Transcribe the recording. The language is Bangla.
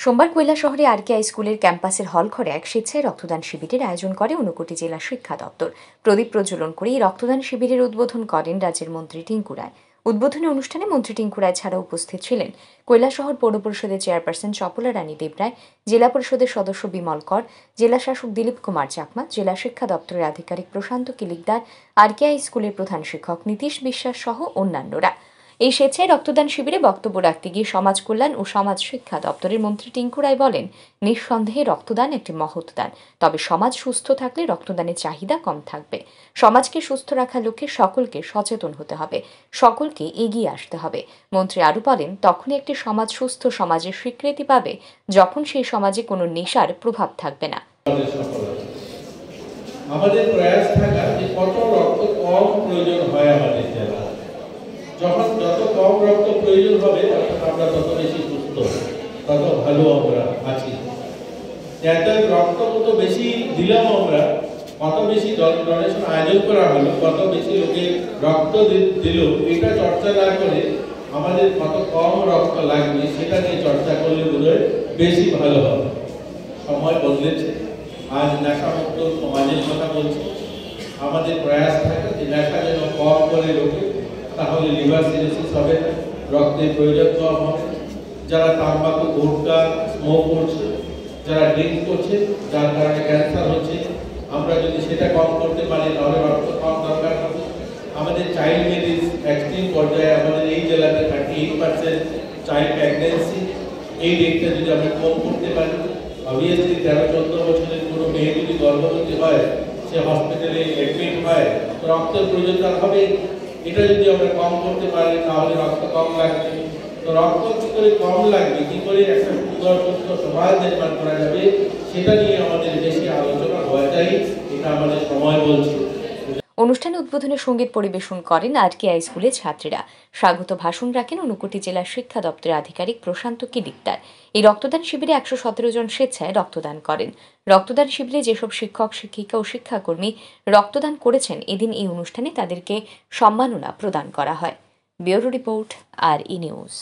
সোমবার কৈলাসহরে আরকেআই স্কুলের ক্যাম্পাসের হলঘরে এক স্বেচ্ছায় রক্তদান শিবিরের আয়োজন করে ঊনকোটি জেলা শিক্ষা দপ্তর। প্রদীপ প্রজ্বলন করে এই রক্তদান শিবিরের উদ্বোধন করেন রাজ্যের মন্ত্রী টিঙ্কু রায়। উদ্বোধনী অনুষ্ঠানে মন্ত্রী টিঙ্কু রায় ছাড়াও উপস্থিত ছিলেন কৈলাসহর পৌর পরিষদের চেয়ারপারসন চপলা রানী দেবরায়, জেলা পরিষদের সদস্য বিমল কর, জেলা শাসক দিলীপ কুমার চাকমা, জেলা শিক্ষা দপ্তরের আধিকারিক প্রশান্ত কিলিকদার, আরকেআই স্কুলের প্রধান শিক্ষক নীতিশ বিশ্বাস সহ অন্যান্যরা। এই স্বেচ্ছায় রক্তদান শিবিরে বক্তব্য রাখতে গিয়ে সমাজ কল্যাণ ও সমাজ শিক্ষা দপ্তরের মন্ত্রী টিঙ্কু রায় বলেন, নিঃসন্দেহে রক্তদান একটি মহৎ দান, তবে সমাজ সুস্থ থাকলে রক্তদানের চাহিদা কম থাকবে। সমাজকে সুস্থ রাখার লক্ষ্যে সকলকে সচেতন হতে হবে, সকলকে এগিয়ে আসতে হবে। মন্ত্রী আরও বলেন, তখনই একটি সমাজ সুস্থ সমাজের স্বীকৃতি পাবে যখন সেই সমাজে কোনো নেশার প্রভাব থাকবে না। আমাদের প্রয়াস থাকা যে কত রক্ত কম প্রয়োজন হয় আমাদের জেলা, যখন যত কম রক্ত প্রয়োজন হবে আমরা তত বেশি সুস্থ, তত ভালো আমরা আছি। এত রক্ত কত বেশি দিলাম আমরা, কত বেশি ডোনেশন আয়োজন করা হলো, কত বেশি লোকে রক্ত দিল, এটা চর্চা না করে আমাদের কত কম রক্ত লাগবে সেটা নিয়ে চর্চা করলে বোধহয় বেশি ভালো হবে। সময় বদলেছে, আজ নেশামুক্ত সমাজের কথা বলছি। আমাদের প্রয়াস থাকে যে নেশা যেন কম করে লোকে, তাহলে লিভার সিরোসিস হবে না, রক্তের প্রয়োজন কম হবে। যারা তাম্বাকু গুটখা স্মোক করছে, যারা ড্রিঙ্ক করছে, যার কারণে ক্যান্সার হচ্ছে, আমরা যদি সেটা কম করতে পারি তাহলে রক্ত কম দরকার হবে। আমাদের চাইল্ড ম্যারেজ এক্সট্রিম পর্যায়ে আমাদের এই জেলাতে 38% চাইল্ড প্রেগন্যান্সি, এই রেটটা যদি আমরা কম করতে পারি, অবভিয়াসলি 13-14 বছরের কোনো মেয়ে যদি গর্ভবতী হয়, সে হসপিটালে অ্যাডমিট হয়, রক্তের প্রয়োজন তার হবে। এটা যদি আমরা কম করতে পারি তাহলে রক্ত কম লাগবে। তো রক্ত কি করে কম লাগবে, কি করে একটা সুন্দর সুস্থ সমাজ নির্মাণ করা যাবে, সেটা নিয়ে আমাদের বেশি আলোচনা হওয়া যায়, এটা আমাদের সময় বলছে। অনুষ্ঠানে উদ্বোধনী সঙ্গীত পরিবেশন করেন আরকেআই স্কুলের ছাত্রীরা। স্বাগত ভাষণ রাখেন ঊনকোটি জেলা শিক্ষা দপ্তরের আধিকারিক প্রশান্ত কিলিকদার। এই রক্তদান শিবিরে 117 জন স্বেচ্ছায় রক্তদান করেন। রক্তদান শিবিরে যেসব শিক্ষক, শিক্ষিকা ও শিক্ষাকর্মী রক্তদান করেছেন, এদিন এই অনুষ্ঠানে তাদেরকে সম্মাননা প্রদান করা হয়। Bureau report, RE news.